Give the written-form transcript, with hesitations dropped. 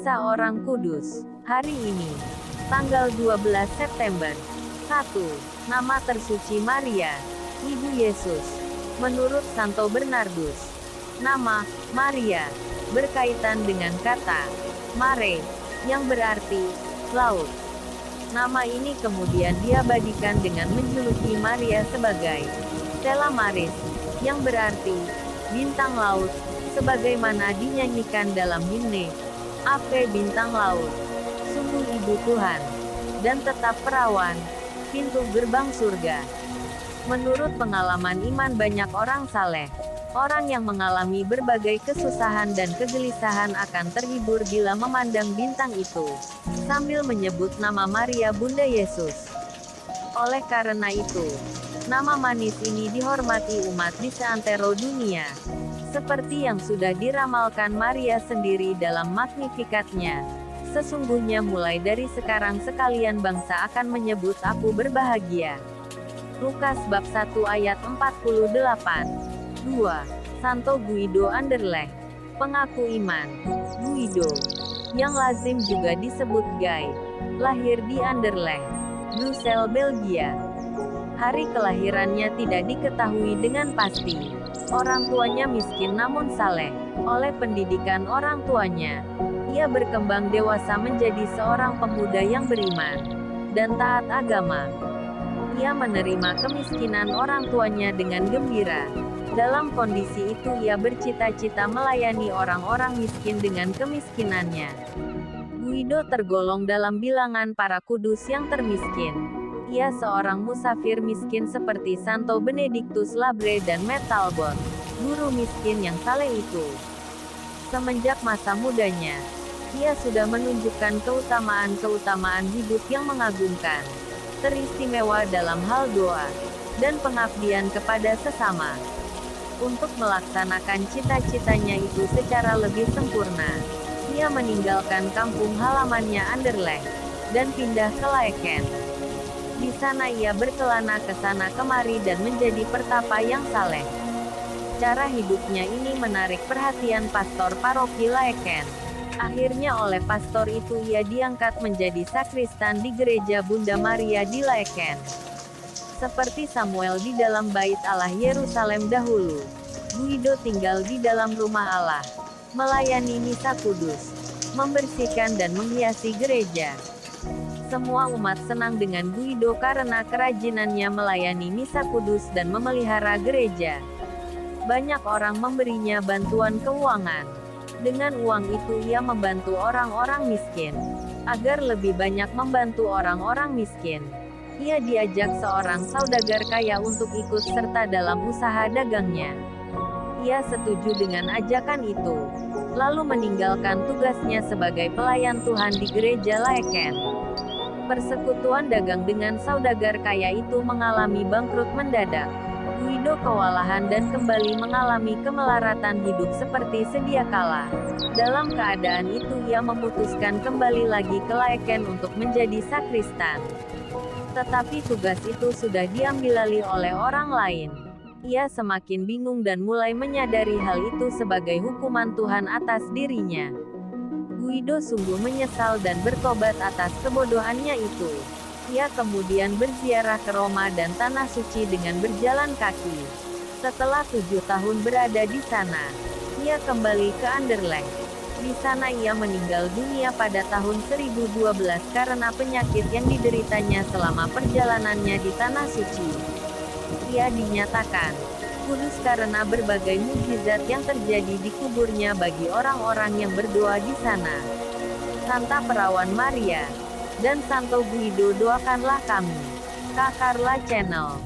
Kisah Orang Kudus. Hari ini, tanggal 12 September. 1. Nama tersuci Maria, Ibu Yesus. Menurut Santo Bernardus, nama Maria berkaitan dengan kata mare, yang berarti laut. Nama ini kemudian diabadikan dengan menjuluki Maria sebagai Stella Maris, yang berarti bintang laut, sebagaimana dinyanyikan dalam himne Ave Bintang Laut. Sungguh Ibu Tuhan, dan tetap perawan, pintu gerbang surga. Menurut pengalaman iman banyak orang saleh, orang yang mengalami berbagai kesusahan dan kegelisahan akan terhibur bila memandang bintang itu, sambil menyebut nama Maria Bunda Yesus. Oleh karena itu, nama manis ini dihormati umat di seantero dunia. Seperti yang sudah diramalkan Maria sendiri dalam Magnificat-nya. Sesungguhnya mulai dari sekarang sekalian bangsa akan menyebut aku berbahagia. Lukas bab 1 ayat 48. 2. Santo Guido Anderlecht. Pengaku iman. Guido, yang lazim juga disebut Guy, lahir di Anderlecht, Brussels, Belgia. Hari kelahirannya tidak diketahui dengan pasti. Orang tuanya miskin namun saleh. Oleh pendidikan orang tuanya, ia berkembang dewasa menjadi seorang pemuda yang beriman dan taat agama. Ia menerima kemiskinan orang tuanya dengan gembira. Dalam kondisi itu ia bercita-cita melayani orang-orang miskin dengan kemiskinannya. Guido tergolong dalam bilangan para kudus yang termiskin. Ia seorang musafir miskin seperti Santo Benedictus Labre dan Metalbot, guru miskin yang saleh itu. Semenjak masa mudanya, ia sudah menunjukkan keutamaan-keutamaan hidup yang mengagumkan, teristimewa dalam hal doa, dan pengabdian kepada sesama. Untuk melaksanakan cita-citanya itu secara lebih sempurna, ia meninggalkan kampung halamannya Anderlecht, dan pindah ke Laeken. Di sana ia berkelana ke sana kemari dan menjadi pertapa yang saleh. Cara hidupnya ini menarik perhatian pastor paroki Laeken. Akhirnya oleh pastor itu ia diangkat menjadi sakristan di gereja Bunda Maria di Laeken. Seperti Samuel di dalam bait Allah Yerusalem dahulu, Guido tinggal di dalam rumah Allah, melayani misa kudus, membersihkan dan menghiasi gereja. Semua umat senang dengan Guido karena kerajinannya melayani misa kudus dan memelihara gereja. Banyak orang memberinya bantuan keuangan. Dengan uang itu ia membantu orang-orang miskin. Agar lebih banyak membantu orang-orang miskin, ia diajak seorang saudagar kaya untuk ikut serta dalam usaha dagangnya. Ia setuju dengan ajakan itu, lalu meninggalkan tugasnya sebagai pelayan Tuhan di gereja Laeken. Persekutuan dagang dengan saudagar kaya itu mengalami bangkrut mendadak. Guido kewalahan dan kembali mengalami kemelaratan hidup seperti sedia kala. Dalam keadaan itu ia memutuskan kembali lagi ke Laeken untuk menjadi sakristan. Tetapi tugas itu sudah diambil alih oleh orang lain. Ia semakin bingung dan mulai menyadari hal itu sebagai hukuman Tuhan atas dirinya. Guido sungguh menyesal dan bertobat atas kebodohannya itu. Ia kemudian berziarah ke Roma dan Tanah Suci dengan berjalan kaki. Setelah 7 tahun berada di sana, ia kembali ke Anderlecht. Di sana ia meninggal dunia pada tahun 1012 karena penyakit yang dideritanya selama perjalanannya di Tanah Suci. Ia dinyatakan kudus karena berbagai mukjizat yang terjadi di kuburnya bagi orang-orang yang berdoa di sana. Santa Perawan Maria dan Santo Guido, doakanlah kami. Kak Carla Channel.